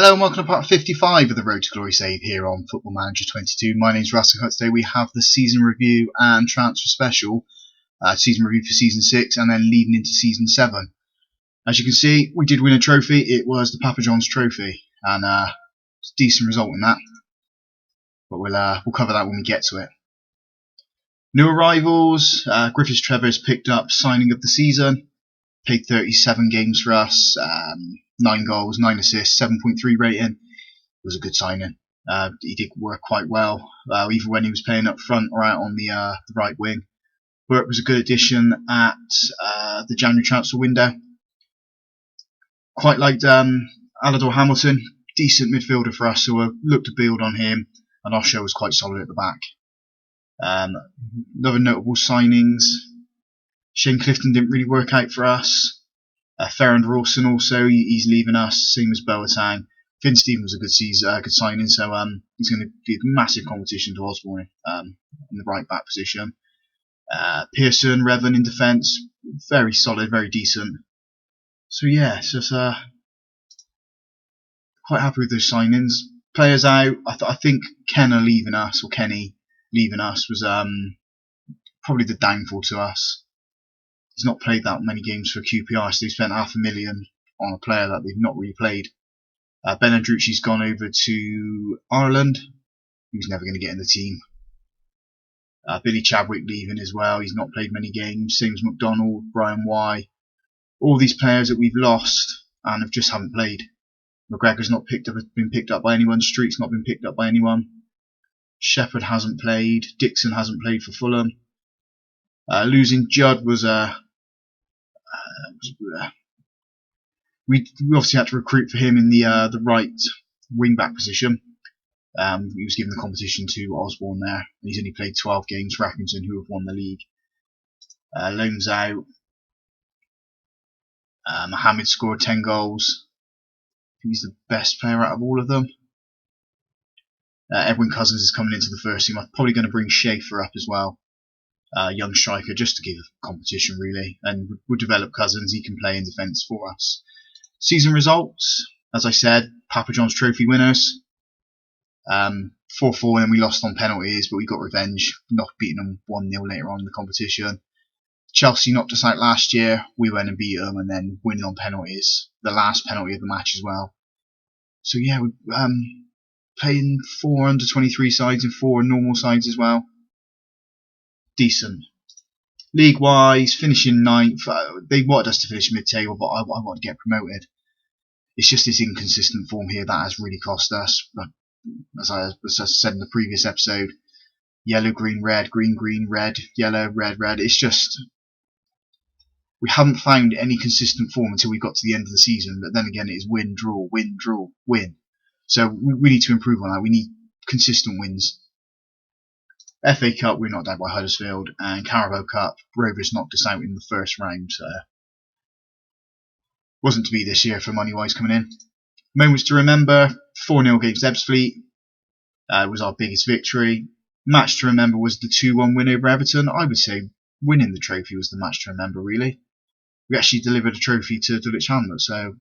Hello and welcome to part 55 of the Road to Glory save here on Football Manager 22. My name's Russ and today we have the season review and transfer special, season review for season 6 and then leading into season 7. As you can see, we did win a trophy. It was the Papa John's trophy, and it's a decent result in that, but we'll cover that when we get to it. New arrivals, Griffiths Trevor's picked up signing of the season, played 37 games for us, 9 goals, 9 assists, 7.3 rating. It was a good signing. He did work quite well, either when he was playing up front or out on the right wing. Burke was a good addition at the January transfer window. Quite liked Untitled Hamlet, decent midfielder for us, so we'll look to build on him, and Osho was quite solid at the back. Other notable signings, Shane Clifton didn't really work out for us. Ferrand Rawson also, he's leaving us, same as Boateng. Finn Stevens was a good signing, so he's going to be a massive competition to Osborne in the right back position. Pearson, Revan in defence, very solid, very decent. So yeah, it's just quite happy with those signings. Players out, I think Kenny leaving us was probably the downfall to us. He's not played that many games for QPR, so they spent $500,000 on a player that they've not really played. Ben Andrucci's gone over to Ireland. He was never going to get in the team. Billy Chadwick leaving as well. He's not played many games. Same as McDonald, Brian Y. All these players that we've lost and just haven't played. McGregor's not been picked up by anyone. Street's not been picked up by anyone. Shepherd hasn't played. Dixon hasn't played for Fulham. Losing Judd was we obviously had to recruit for him in the right wing back position. He was given the competition to Osborne there. He's only played 12 games for Accrington, who have won the league. Loans out. Mohammed scored 10 goals. He's the best player out of all of them. Edwin Cousins is coming into the first team. I'm probably going to bring Schaefer up as well. Young striker, just to give competition really, and we'll develop Cousins. He can play in defence for us. Season results, as I said, Papa John's trophy winners. 4-4, and we lost on penalties, but we got revenge, not beating them 1-0 later on in the competition. Chelsea knocked us out last year. We went and beat them, and then winning on penalties, the last penalty of the match as well. So yeah, we're playing 4 under-23 sides and 4 normal sides as well. Decent. League-wise, finishing 9th. They wanted us to finish mid-table, but I want to get promoted. It's just this inconsistent form here that has really cost us. As I said in the previous episode, yellow, green, red, red, yellow, red. It's just we haven't found any consistent form until we got to the end of the season. But then again, it is win, draw, win, draw, win. So we need to improve on that. We need consistent wins. FA Cup, we're knocked out by Huddersfield, and Carabao Cup, Rovers knocked us out in the first round. So wasn't to be this year for money-wise coming in. Moments to remember: 4-0 against Ebbsfleet was our biggest victory. Match to remember was the 2-1 win over Everton. I would say winning the trophy was the match to remember. Really, we actually delivered a trophy to Dulwich Hamlet, so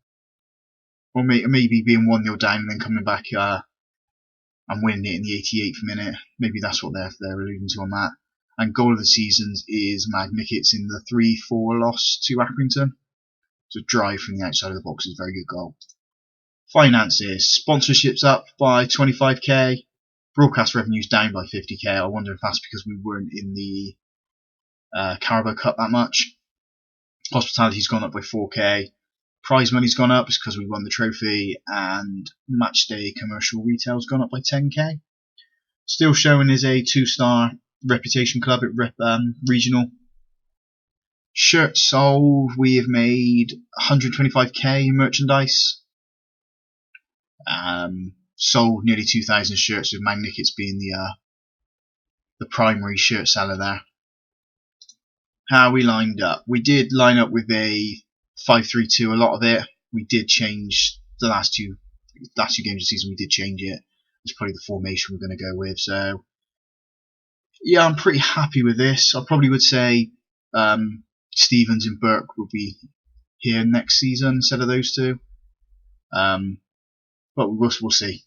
or maybe being 1-0 down and then coming back and winning it in the 88th minute. Maybe that's what they're alluding to on that. And goal of the season is Mag Nicket's in the 3-4 loss to Accrington. So drive from the outside of the box is a very good goal. Finances. Sponsorships up by 25k. Broadcast revenues down by 50k. I wonder if that's because we weren't in the Carabao Cup that much. Hospitality's gone up by 4k. Prize money's gone up because we won the trophy, and matchday commercial retail's gone up by 10k. Still showing as a 2-star reputation club at regional. Shirts sold, we have made 125k in merchandise. Sold nearly 2,000 shirts, with Mag Nicket's being the primary shirt seller there. How we lined up? We did line up with a 5-3-2, a lot of it. We did change the last two games of the season. We did change it. It's probably the formation we're going to go with. So yeah, I'm pretty happy with this. I probably would say Stevens and Burke will be here next season instead of those two. But but we'll see.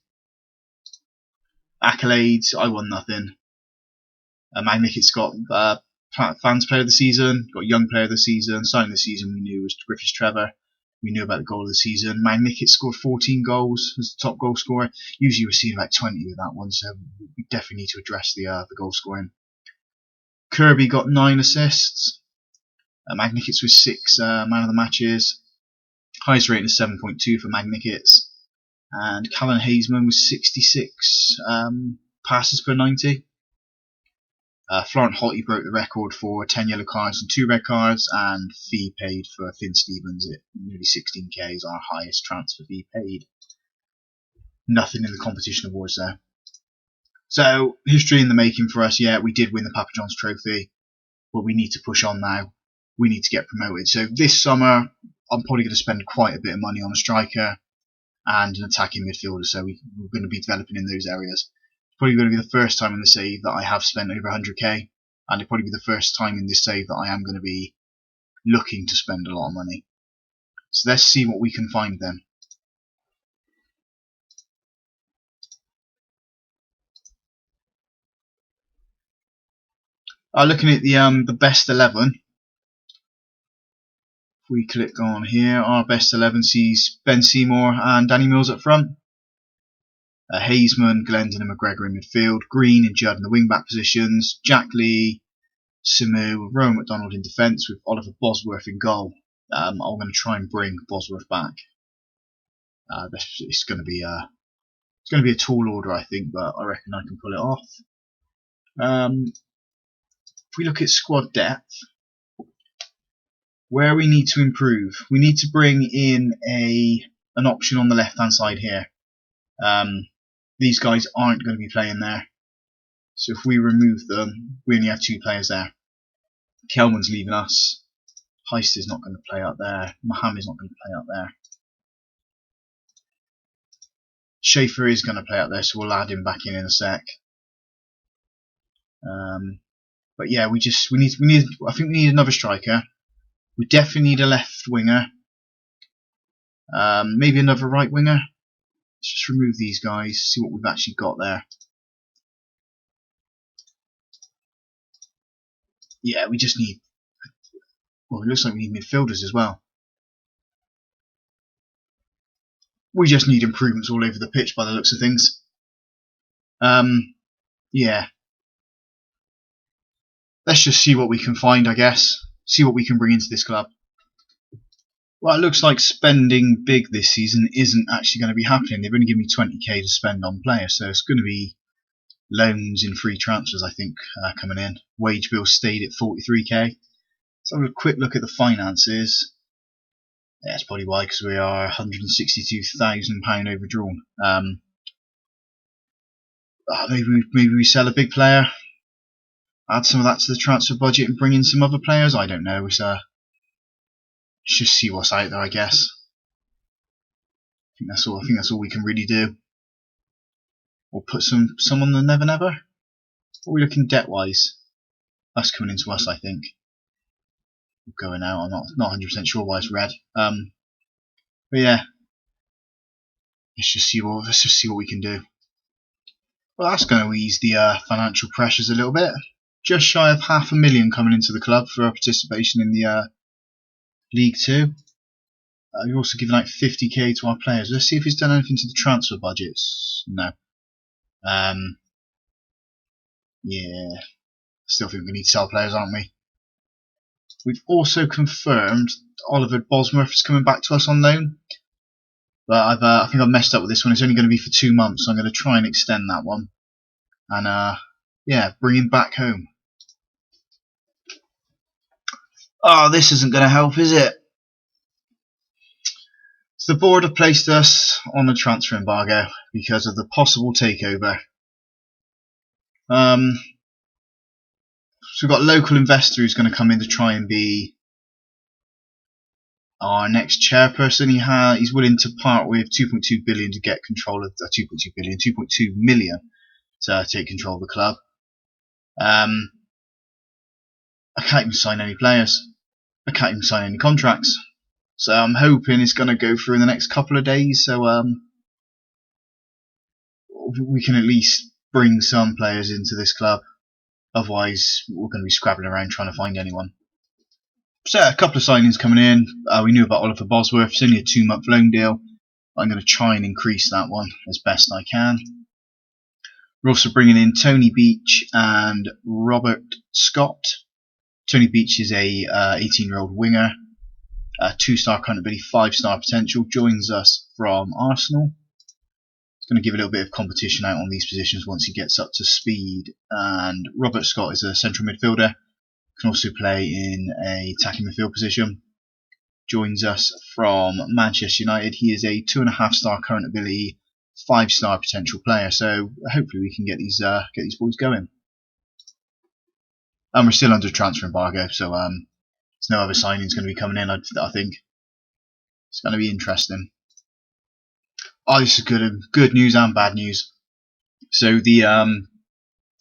Accolades, I won nothing. Magnific's got fans player of the season, got young player of the season. Signing of the season we knew was Griffiths Trevor. We knew about the goal of the season. Magnific scored 14 goals as the top goal scorer. Usually we're seeing about 20 with that one, so we definitely need to address the goal scoring. Kirby got 9 assists. Magnific's with 6 man of the matches. Highest rating is 7.2 for Magnific's. And Callan Hazeman was 66 passes per 90. Florent Hottie broke the record for 10 yellow cards and 2 red cards, and fee paid for Finn Stevens at nearly 16k is our highest transfer fee paid. Nothing in the competition awards there. So, history in the making for us. Yeah, we did win the Papa John's Trophy, but we need to push on now. We need to get promoted. So this summer, I'm probably going to spend quite a bit of money on a striker and an attacking midfielder, so we're going to be developing in those areas. It's probably going to be the first time in the save that I have spent over 100k, and it'll probably be the first time in this save that I am going to be looking to spend a lot of money. So let's see what we can find then. Looking at the best 11, if we click on here, our best 11 sees Ben Seymour and Danny Mills up front. Hazeman, Glendon and McGregor in midfield, Green and Judd in the wing-back positions, Jack Lee, Simu, Rowan McDonald in defence with Oliver Bosworth in goal. I'm going to try and bring Bosworth back. It's going to be a tall order, I think, but I reckon I can pull it off. If we look at squad depth, where we need to improve, we need to bring in an option on the left-hand side here. These guys aren't going to be playing there, so if we remove them, we only have 2 players there. Kelman's leaving us. Heist is not going to play out there. Mohammed's not going to play out there. Schaefer is going to play out there, so we'll add him back in a sec. But yeah, we need. I think we need another striker. We definitely need a left winger. Maybe another right winger. Let's just remove these guys, see what we've actually got there. Yeah, we just need. Well, it looks like we need midfielders as well. We just need improvements all over the pitch by the looks of things. Yeah. Let's just see what we can find, I guess. See what we can bring into this club. Well, it looks like spending big this season isn't actually going to be happening. They've only given me 20k to spend on players, so it's going to be loans and free transfers, I think, coming in. Wage bill stayed at 43k. So have a quick look at the finances. Yeah, that's probably why, because we are £162,000 overdrawn. Maybe we sell a big player, add some of that to the transfer budget and bring in some other players. I don't know. Let's just see what's out there, I guess. I think that's all we can really do. Or put some on the Never Never. What are we looking debt wise? That's coming into us, I think. Going out. I'm not 100% sure why it's red. But yeah, let's just see what we can do. Well, that's going to ease the financial pressures a little bit. Just shy of £500,000 coming into the club for our participation in the League 2. We've also given out 50k to our players. Let's see if he's done anything to the transfer budgets. No. Yeah. Still think we need to sell players, aren't we? We've also confirmed Oliver Bosworth is coming back to us on loan. But I think I've messed up with this one. It's only going to be for 2 months, so I'm going to try and extend that one. And yeah, bring him back home. Oh, this isn't going to help, is it? So the board have placed us on a transfer embargo because of the possible takeover. So we've got a local investor who's going to come in to try and be our next chairperson. He's willing to part with 2.2 billion to get control of 2.2 million to take control of the club. I can't even sign any players. I can't even sign any contracts. So I'm hoping it's going to go through in the next couple of days. So we can at least bring some players into this club. Otherwise, we're going to be scrabbling around trying to find anyone. So, a couple of signings coming in. We knew about Oliver Bosworth. It's only a 2-month loan deal. I'm going to try and increase that one as best I can. We're also bringing in Tony Beach and Robert Scott. Tony Beach is a 18-year-old winger, 2-star current ability, 5-star potential. Joins us from Arsenal. It's going to give a little bit of competition out on these positions once he gets up to speed. And Robert Scott is a central midfielder. Can also play in a attacking midfield position. Joins us from Manchester United. He is a 2.5-star current ability, 5-star potential player. So hopefully we can get these boys going. And we're still under transfer embargo, so there's no other signings going to be coming in. I think it's going to be interesting. Oh, this is good news and bad news. So the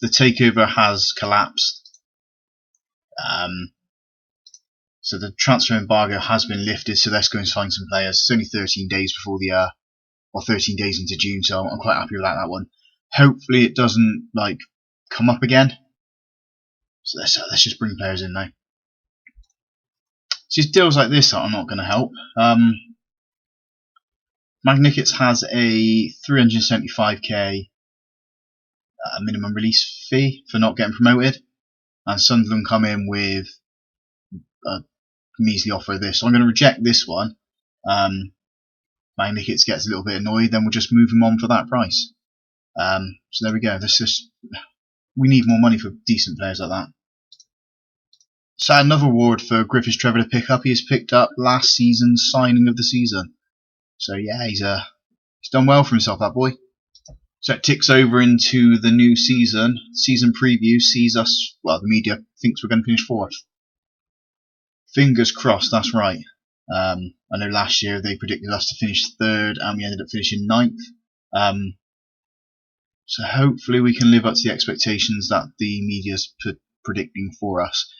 takeover has collapsed. So the transfer embargo has been lifted. So let's go and sign some players. It's only 13 days before 13 days into June. So I'm quite happy with that one. Hopefully it doesn't come up again. So let's just bring players in now. Just deals like this are not going to help. Magnickets has a 375k minimum release fee for not getting promoted, and Sunderland come in with a measly offer of this. So I'm going to reject this one. Magnickets gets a little bit annoyed, then we'll just move him on for that price. So there we go. We need more money for decent players like that. So another award for Griffiths Trevor to pick up. He has picked up last season's signing of the season. So yeah, he's done well for himself, that boy. So it ticks over into the new season. Season preview sees us, well, the media thinks we're going to finish 4th. Fingers crossed, that's right. I know last year they predicted us to finish 3rd and we ended up finishing 9th. So hopefully we can live up to the expectations that the media's predicting for us.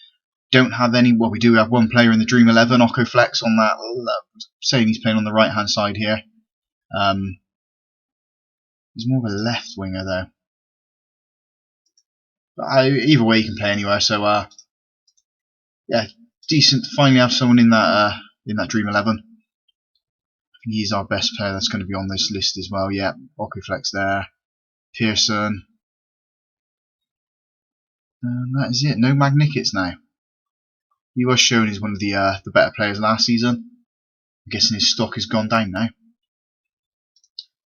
Don't have any, well, we do have one player in the Dream 11, Occo Flex on that, saying he's playing on the right hand side here. He's more of a left winger though. But either way, he can play anywhere. So yeah, decent to finally have someone in that Dream 11. I think he's our best player that's going to be on this list as well. Yeah, Occo Flex there, Pearson. And that is it. No Magnickets now. He was shown as one of the better players last season. I'm guessing his stock has gone down now.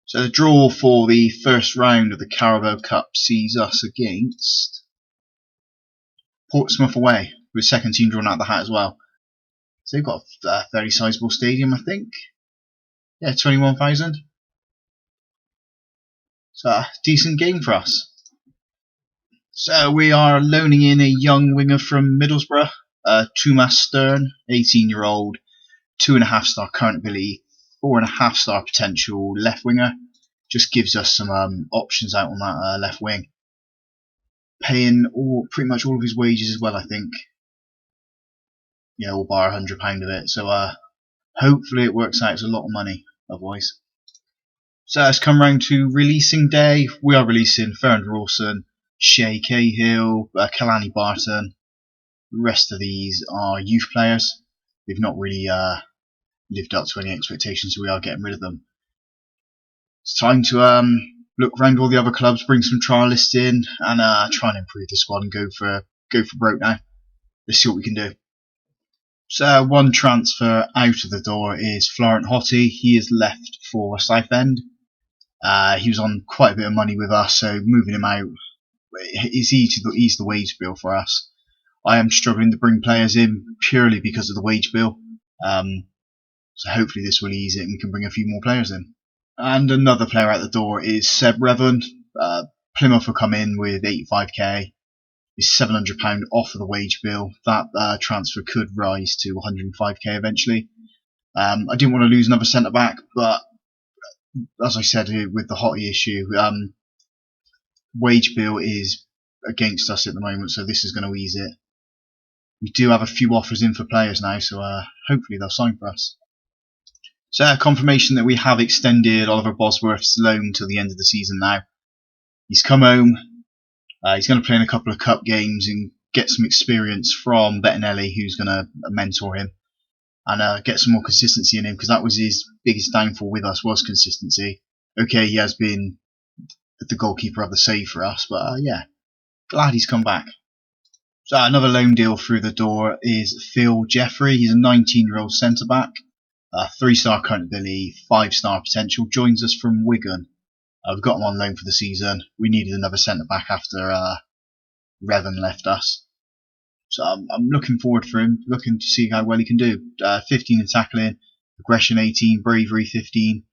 So the draw for the first round of the Carabao Cup sees us against Portsmouth away, with second team drawn out of the hat as well. So they've got a fairly sizable stadium, I think. Yeah, 21,000. So a decent game for us. So we are loaning in a young winger from Middlesbrough. Tumas Stern, 18-year-old, 2.5-star current ability, 4.5-star potential left winger. Just gives us some options out on that left wing. Paying pretty much all of his wages as well, I think. Yeah, all bar £100 of it. So hopefully it works out. It's a lot of money otherwise. So let's come round to releasing day. We are releasing Ferrand Rawson, Shay Cahill, Kalani Barton. The rest of these are youth players. They've not really lived up to any expectations, so we are getting rid of them. It's time to look around all the other clubs, bring some trialists in, and try and improve the squad and go for broke now. Let's see what we can do. So one transfer out of the door is Florent Hottie. He is left for Southend. He was on quite a bit of money with us, so moving him out is easy to ease the wage bill for us. I am struggling to bring players in purely because of the wage bill. So hopefully this will ease it and we can bring a few more players in. And another player out the door is Seb Revan. Plymouth will come in with 85k. Is £700 off of the wage bill. That transfer could rise to 105k eventually. I didn't want to lose another centre back, but as I said with the Hottie issue, wage bill is against us at the moment, so this is going to ease it. We do have a few offers in for players now, so hopefully they'll sign for us. So confirmation that we have extended Oliver Bosworth's loan till the end of the season now. He's come home. He's going to play in a couple of cup games and get some experience from Bettinelli, who's going to mentor him, and get some more consistency in him, because that was his biggest downfall with us, was consistency. Okay, he has been the goalkeeper of the save for us, but yeah, glad he's come back. So another loan deal through the door is Phil Jeffrey. He's a 19-year-old centre-back, 3-star current ability, 5-star potential, joins us from Wigan. We've got him on loan for the season. We needed another centre-back after Revan left us. So I'm looking forward for him, looking to see how well he can do. 15 in tackling, aggression 18, bravery 15.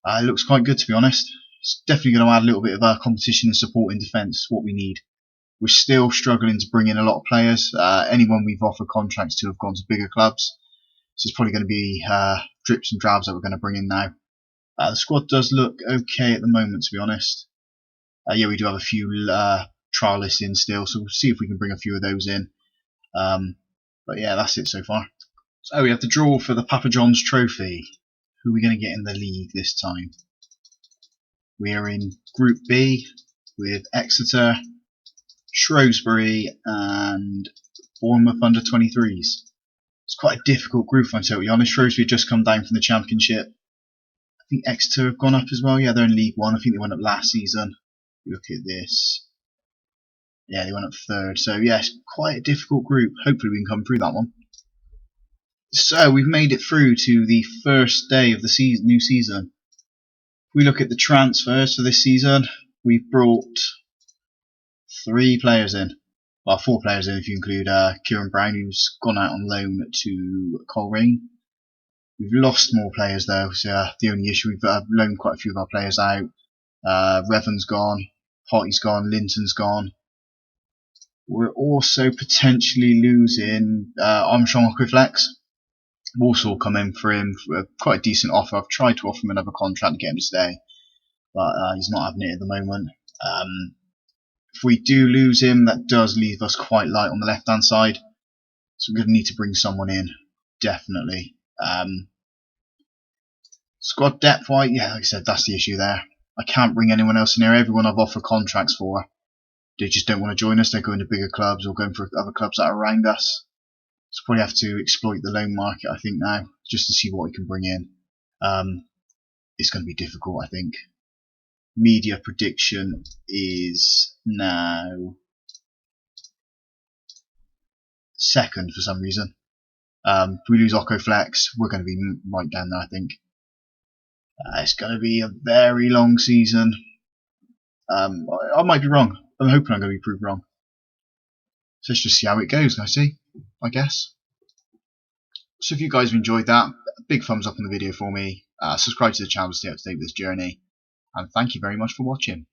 It looks quite good, to be honest. It's definitely going to add a little bit of competition and support in defence, what we need. We're still struggling to bring in a lot of players. Anyone we've offered contracts to have gone to bigger clubs. So it's probably going to be drips and drabs that we're going to bring in now. The squad does look okay at the moment, to be honest. Yeah, we do have a few trialists in still, so we'll see if we can bring a few of those in. But yeah, that's it so far. So we have the draw for the Papa John's Trophy. Who are we going to get in the league this time? We are in Group B with Exeter, Shrewsbury and Bournemouth under 23s. It's quite a difficult group, if I'm totally honest. Shrewsbury have just come down from the Championship. I think Exeter have gone up as well. Yeah, they're in League One. I think they went up last season. Look at this. Yeah, they went up third. So yeah, it's quite a difficult group. Hopefully we can come through that one. So we've made it through to the first day of the new season. If we look at the transfers for this season, we've brought 3 players in. Well, 4 players in if you include Kieran Brown, who's gone out on loan to Coleraine. We've lost more players though, so the only issue, we've loaned quite a few of our players out. Revan's gone, Potty's gone, Linton's gone. We're also potentially losing Armstrong Aquiflex. Walsall come in for him for quite a decent offer. I've tried to offer him another contract to get him to stay, but he's not having it at the moment. If we do lose him, that does leave us quite light on the left hand side, so we're going to need to bring someone in, definitely. Squad depth wise, yeah, like I said, that's the issue there. I can't bring anyone else in here. Everyone I've offered contracts for, they just don't want to join us. They're going to bigger clubs or going for other clubs that are around us. So probably have to exploit the loan market, I think, now, just to see what we can bring in. It's going to be difficult, I think. Media prediction is now 2nd for some reason. If we lose Occoflex, we're going to be right down there, I think. It's going to be a very long season. I might be wrong. I'm hoping I'm going to be proved wrong. So let's just see how it goes, I guess. So if you guys have enjoyed that, big thumbs up on the video for me. Subscribe to the channel to stay up to date with this journey. And thank you very much for watching.